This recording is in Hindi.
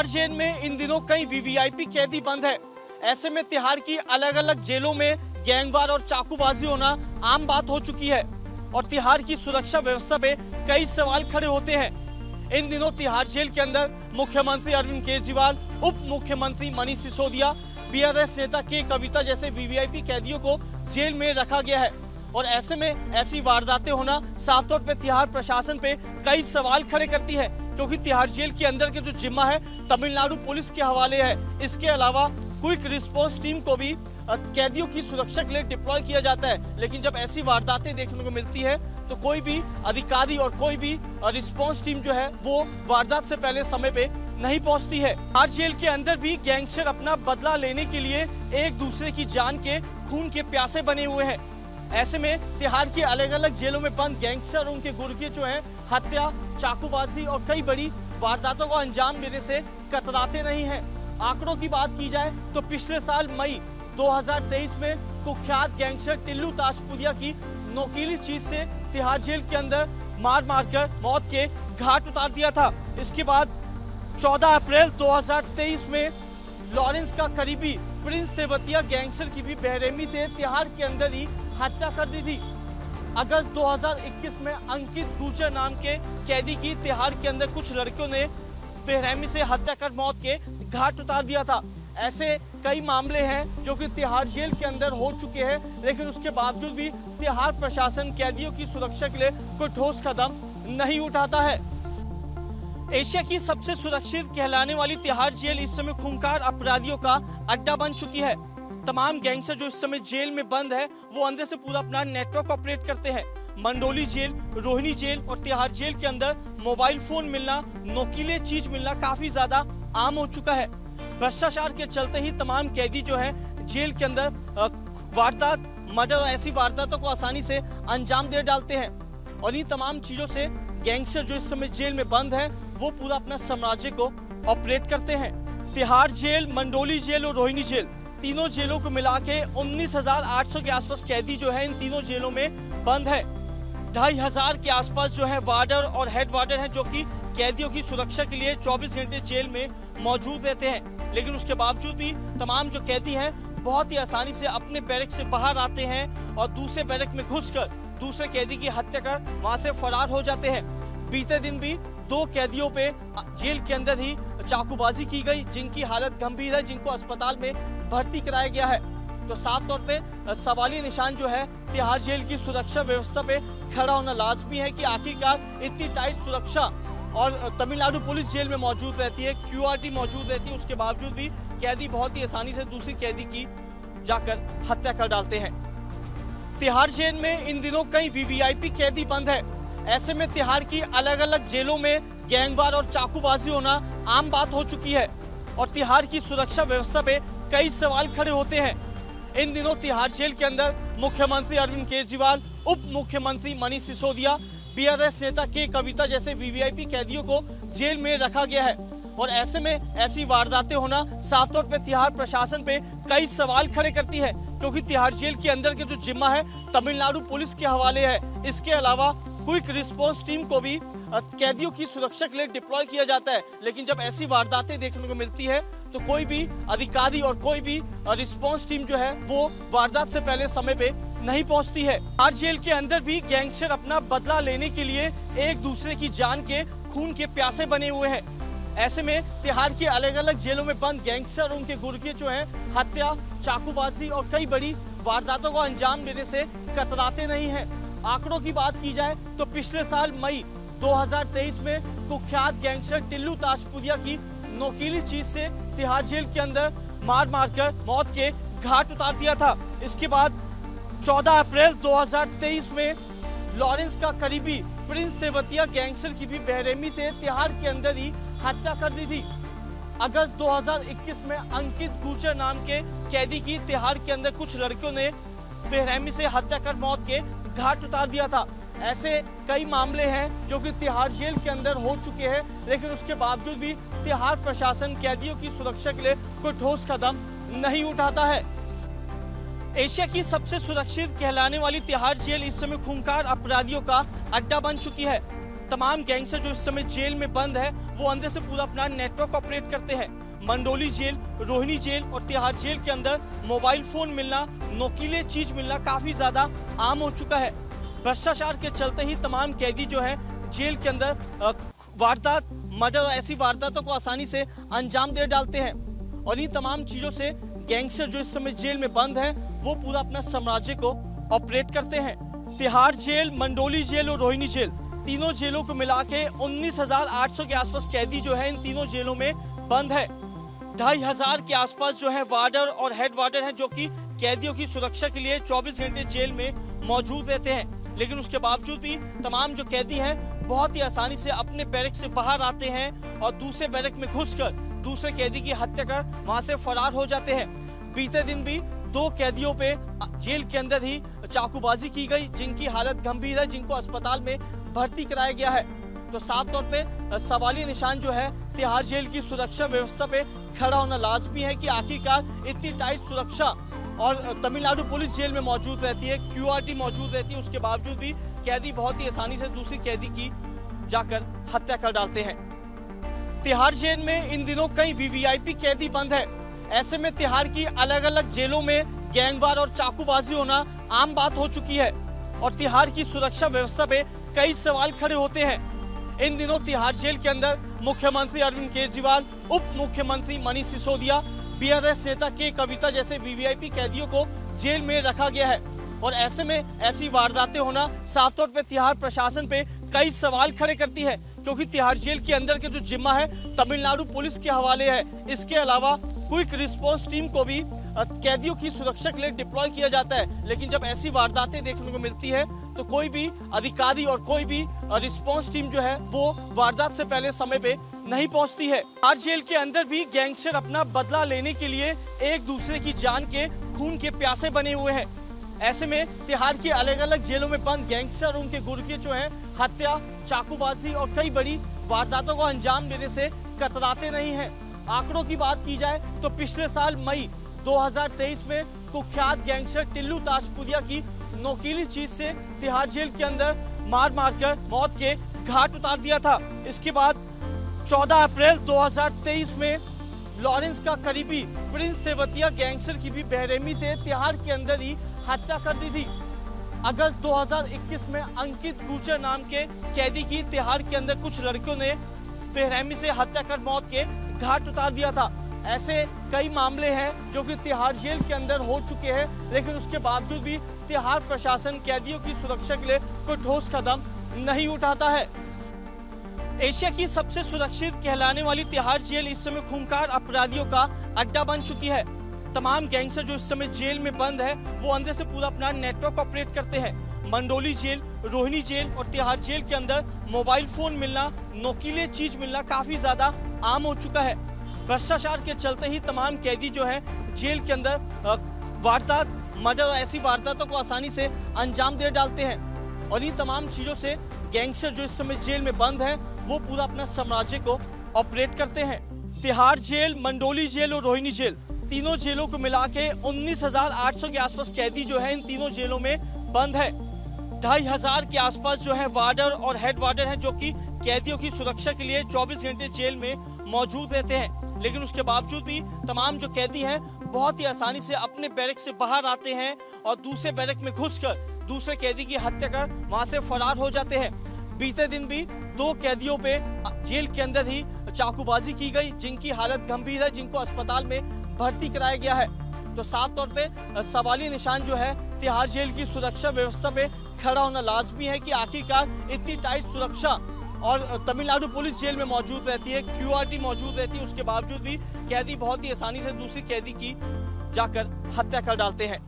तिहाड़ जेल में इन दिनों कई वीवीआईपी कैदी बंद है। ऐसे में तिहाड़ की अलग अलग जेलों में गैंगवार और चाकूबाजी होना आम बात हो चुकी है और तिहाड़ की सुरक्षा व्यवस्था पे कई सवाल खड़े होते हैं। इन दिनों तिहाड़ जेल के अंदर मुख्यमंत्री अरविंद केजरीवाल, उप मुख्यमंत्री मनीष सिसोदिया, बीआरएस नेता के कविता जैसे वीवीआईपी कैदियों को जेल में रखा गया है और ऐसे में ऐसी वारदातें होना साफ तौर पे तिहाड़ प्रशासन पे कई सवाल खड़े करती है, क्योंकि तिहाड़ जेल के अंदर के जो जिम्मा है तमिलनाडु पुलिस के हवाले है। इसके अलावा क्विक रिस्पॉन्स टीम को भी कैदियों की सुरक्षा के लिए डिप्लॉय किया जाता है, लेकिन जब ऐसी वारदातें देखने को मिलती है तो कोई भी अधिकारी और कोई भी रिस्पॉन्स टीम जो है वो वारदात से पहले समय पे नहीं पहुंचती है। तिहाड़ जेल के अंदर भी गैंगस्टर अपना बदला लेने के लिए एक दूसरे की जान के खून के प्यासे बने हुए हैं। ऐसे में तिहाड़ की अलग अलग जेलों में बंद गैंगस्टर और उनके गुर्गे जो हैं हत्या, चाकूबाजी और कई बड़ी वारदातों को अंजाम देने से कतराते नहीं हैं। आंकड़ों की बात की जाए तो पिछले साल मई 2023 में कुख्यात गैंगस्टर टिल्लू ताजपुरिया की नोकीली चीज से तिहाड़ जेल के अंदर मार मारकर मौत के घाट उतार दिया था। इसके बाद 14 अप्रैल 2023 में लॉरेंस का करीबी प्रिंस तेवतिया गैंगस्टर की भी बेरहमी से तिहाड़ के अंदर ही हत्या कर दी थी। अगस्त 2021 में अंकित गुर्जर नाम के कैदी की तिहाड़ के अंदर कुछ लड़कियों ने बेरहमी से हत्या कर मौत के घाट उतार दिया था। ऐसे कई मामले हैं जो कि तिहाड़ जेल के अंदर हो चुके हैं, लेकिन उसके बावजूद भी तिहाड़ प्रशासन कैदियों की सुरक्षा के लिए कोई ठोस कदम नहीं उठाता है। एशिया की सबसे सुरक्षित कहलाने वाली तिहाड़ जेल इस समय खूंखार अपराधियों का अड्डा बन चुकी है। तमाम गैंगस्टर जो इस समय जेल में बंद है वो अंदर से पूरा अपना नेटवर्क ऑपरेट करते हैं। मंडोली जेल, रोहिणी जेल और तिहाड़ जेल के अंदर मोबाइल फोन मिलना, नोकीले चीज मिलना काफी ज्यादा आम हो चुका है। भ्रष्टाचार के चलते ही तमाम कैदी जो है जेल के अंदर वारदात, मर्डर और ऐसी वारदातों को आसानी से अंजाम दे डालते हैं और इन तमाम चीजों से गैंगस्टर जो इस समय जेल में बंद है वो पूरा अपना साम्राज्य को ऑपरेट करते हैं। तिहाड़ जेल, मंडोली जेल और रोहिणी जेल, तीनों जेलों को मिला के 19,800 के आसपास कैदी जो है इन तीनों जेलों में बंद है। 2,500 के आसपास जो है वार्डर और हेड वार्डर हैं जो कि कैदियों की सुरक्षा के लिए 24 घंटे जेल में मौजूद रहते हैं, लेकिन उसके बावजूद भी तमाम जो कैदी हैं बहुत ही आसानी से अपने बैरक से बाहर आते हैं और दूसरे बैरक में घुसकर दूसरे कैदी की हत्या कर वहां से फरार हो जाते हैं। बीते दिन भी 2 कैदियों पे जेल के अंदर ही चाकूबाजी की गई, जिनकी हालत गंभीर है, जिनको अस्पताल में भर्ती कराया गया है। तो साफ तौर पे सवालिया निशान जो है तिहाड़ जेल की सुरक्षा व्यवस्था पे खड़ा होना लाजमी है कि आखिरकार इतनी टाइट सुरक्षा और तमिलनाडु पुलिस जेल में मौजूद रहती है, क्यूआरटी मौजूद रहती है, उसके बावजूद भी कैदी बहुत ही आसानी से दूसरी कैदी की जाकर हत्या कर डालते हैं। तिहाड़ जेल में इन दिनों कई वीवीआईपी कैदी बंद है। ऐसे में तिहाड़ की अलग अलग जेलों में गैंगवार और चाकूबाजी होना आम बात हो चुकी है और तिहाड़ की सुरक्षा व्यवस्था पे कई सवाल खड़े होते हैं। इन दिनों तिहाड़ जेल के अंदर मुख्यमंत्री अरविंद केजरीवाल, उप मुख्यमंत्री मनीष सिसोदिया, बीआरएस नेता के कविता जैसे वीवीआईपी कैदियों को जेल में रखा गया है और ऐसे में ऐसी वारदातें होना साफ तौर पे तिहाड़ प्रशासन पे कई सवाल खड़े करती है, क्योंकि तिहाड़ जेल के अंदर के जो जिम्मा है तमिलनाडु पुलिस के हवाले है। इसके अलावा क्विक रिस्पॉन्स टीम को भी कैदियों की सुरक्षा के लिए डिप्लॉय किया जाता है, लेकिन जब ऐसी वारदातें देखने को मिलती है तो कोई भी अधिकारी और कोई भी रिस्पॉन्स टीम जो है वो वारदात से पहले समय पे नहीं पहुंचती है। तिहाड़ जेल के अंदर भी गैंगस्टर अपना बदला लेने के लिए एक दूसरे की जान के खून के प्यासे बने हुए हैं। ऐसे में तिहाड़ की अलग अलग जेलों में बंद गैंगस्टर और उनके गुर्गे जो हैं हत्या, चाकूबाजी और कई बड़ी वारदातों को अंजाम देने से कतराते नहीं हैं। आंकड़ों की बात की जाए तो पिछले साल मई 2023 में कुख्यात गैंगस्टर टिल्लू ताजपुरिया की नोकीली चीज से तिहाड़ जेल के अंदर मार मारकर मौत के घाट उतार दिया था। इसके बाद 14 अप्रैल 2023 में लॉरेंस का करीबी प्रिंस तेवतिया गैंगस्टर की भी बेरहमी से तिहाड़ के अंदर ही हत्या कर दी थी। अगस्त 2021 में अंकित गुर्जर नाम के कैदी की तिहाड़ के अंदर कुछ लड़कियों ने बेरहमी से हत्या कर मौत के घाट उतार दिया था। ऐसे कई मामले हैं जो कि तिहाड़ जेल के अंदर हो चुके हैं, लेकिन उसके बावजूद भी तिहाड़ प्रशासन कैदियों की सुरक्षा के लिए कोई ठोस कदम नहीं उठाता है। एशिया की सबसे सुरक्षित कहलाने वाली तिहाड़ जेल इस समय खूंखार अपराधियों का अड्डा बन चुकी है। तमाम गैंगस्टर जो इस समय जेल में बंद है वो अंदर से पूरा अपना नेटवर्क ऑपरेट करते हैं। मंडोली जेल, रोहिणी जेल और तिहाड़ जेल के अंदर मोबाइल फोन मिलना, नोकीले चीज मिलना काफी ज्यादा आम हो चुका है। भ्रष्टाचार के चलते ही तमाम कैदी जो है जेल के अंदर वारदात, मर्डर और ऐसी वारदातों को आसानी से अंजाम दे डालते हैं और इन तमाम चीजों से गैंगस्टर जो इस समय जेल में बंद है वो पूरा अपना साम्राज्य को ऑपरेट करते हैं। तिहाड़ जेल, मंडोली जेल और रोहिणी जेल, तीनों जेलों को मिला के 19,800 के आसपास कैदी जो है इन तीनों जेलों में बंद है। 2,500 के आसपास जो है वार्डर और हेड वार्डर हैं जो कि कैदियों की सुरक्षा के लिए 24 घंटे जेल में मौजूद रहते हैं। लेकिन उसके बावजूद भी तमाम जो कैदी हैं बहुत ही आसानी से अपने बैरक से बाहर आते हैं और दूसरे बैरक में घुसकर दूसरे कैदी की हत्या कर वहां से फरार हो जाते हैं। बीते दिन भी 2 कैदियों पे जेल के अंदर ही चाकूबाजी की गई, जिनकी हालत गंभीर है, जिनको अस्पताल में भर्ती कराया गया है। तो साफ तौर पे सवालिया निशान जो है तिहाड़ जेल की सुरक्षा व्यवस्था पे खड़ा होना लाजमी है कि आखिरकार इतनी टाइट सुरक्षा और तमिलनाडु पुलिस जेल में मौजूद रहती है, QRT मौजूद रहती है, उसके बावजूद भी कैदी बहुत ही आसानी से दूसरी कैदी की जाकर हत्या कर डालते हैं। तिहाड़ जेल में इन दिनों कई VVIP कैदी बंद है। ऐसे में तिहाड़ की अलग अलग जेलों में गैंगवार और चाकूबाजी होना आम बात हो चुकी है और तिहाड़ की सुरक्षा व्यवस्था पे कई सवाल खड़े होते हैं। इन दिनों तिहाड़ जेल के अंदर मुख्यमंत्री अरविंद केजरीवाल, उप मुख्यमंत्री मनीष सिसोदिया, BRS नेता के कविता जैसे VVIP कैदियों को जेल में रखा गया है और ऐसे में ऐसी वारदातें होना साफ तौर पे तिहाड़ प्रशासन पे कई सवाल खड़े करती है, क्योंकि तिहाड़ जेल के अंदर के जो जिम्मा है तमिलनाडु पुलिस के हवाले है। इसके अलावा क्विक रिस्पांस टीम को भी कैदियों की सुरक्षा के लिए डिप्लॉय किया जाता है। लेकिन जब ऐसी वारदातें देखने को मिलती है तो कोई भी अधिकारी और कोई भी रिस्पांस टीम जो है वो वारदात से पहले समय पे नहीं पहुंचती है। तिहाड़ जेल के अंदर भी गैंगस्टर अपना बदला लेने के लिए एक दूसरे की जान के खून के प्यासे बने हुए हैं। ऐसे में तिहाड़ की अलग अलग जेलों में बंद गैंगस्टर और उनके गुर्गे जो हैं हत्या, चाकूबाजी और कई बड़ी वारदातों को अंजाम देने से कतराते नहीं हैं। आंकड़ों की बात की जाए तो पिछले साल मई 2023 में कुख्यात गैंगस्टर टिल्लू ताजपुरिया की नोकीली चीज से तिहाड़ जेल के अंदर मार कर मौत के घाट उतार दिया था। इसके बाद 14 अप्रैल 2023 में लॉरेंस का करीबी प्रिंस तेवतिया गैंगस्टर की भी बेरहमी से तिहाड़ के अंदर ही हत्या कर दी थी। अगस्त 2021 में अंकित गुर्जर नाम के कैदी की तिहाड़ के अंदर कुछ लड़कियों ने बेरहमी से हत्या कर मौत के घाट उतार दिया था। ऐसे कई मामले हैं जो कि तिहाड़ जेल के अंदर हो चुके हैं, लेकिन उसके बावजूद भी तिहाड़ प्रशासन कैदियों की सुरक्षा के लिए कोई ठोस कदम नहीं उठाता है। एशिया की सबसे सुरक्षित कहलाने वाली तिहाड़ जेल इस समय खूंखार अपराधियों का अड्डा बन चुकी है। तमाम गैंगस्टर जो इस समय जेल में बंद है वो अंदर से पूरा अपना नेटवर्क ऑपरेट करते हैं। मंडोली जेल, रोहिणी जेल और तिहाड़ जेल के अंदर मोबाइल फोन मिलना, नोकीले चीज मिलना काफी ज्यादा आम हो चुका है। भ्रष्टाचार के चलते ही तमाम कैदी जो है जेल के अंदर वारदात, मर्डर और ऐसी वारदातों को आसानी से अंजाम दे डालते हैं और इन तमाम चीजों से गैंगस्टर जो इस समय जेल में बंद है वो पूरा अपना साम्राज्य को ऑपरेट करते हैं। तिहाड़ जेल, मंडोली जेल और रोहिणी जेल, तीनों जेलों को मिला के 19,800 के आसपास कैदी जो है इन तीनों जेलों में बंद है। 2,500 के आसपास जो है वार्डर और हेड वार्डर हैं जो कि कैदियों की सुरक्षा के लिए 24 घंटे जेल में मौजूद रहते हैं। लेकिन उसके बावजूद भी तमाम जो कैदी हैं बहुत ही आसानी से अपने बैरक से बाहर आते हैं और दूसरे बैरक में घुसकर दूसरे कैदी की हत्या कर वहां से फरार हो जाते हैं। बीते दिन भी 2 कैदियों पे जेल के अंदर ही चाकूबाजी की गई, जिनकी हालत गंभीर है, जिनको अस्पताल में भर्ती कराया गया है। तो साफ तौर पे सवालिया निशान जो है तिहाड़ जेल की सुरक्षा व्यवस्था पे खड़ा होना लाजमी है कि आखिरकार इतनी टाइट सुरक्षा और तमिलनाडु पुलिस जेल में मौजूद रहती है, QRT मौजूद रहती है, उसके बावजूद भी कैदी बहुत ही आसानी से दूसरी कैदी की जाकर हत्या कर डालते हैं।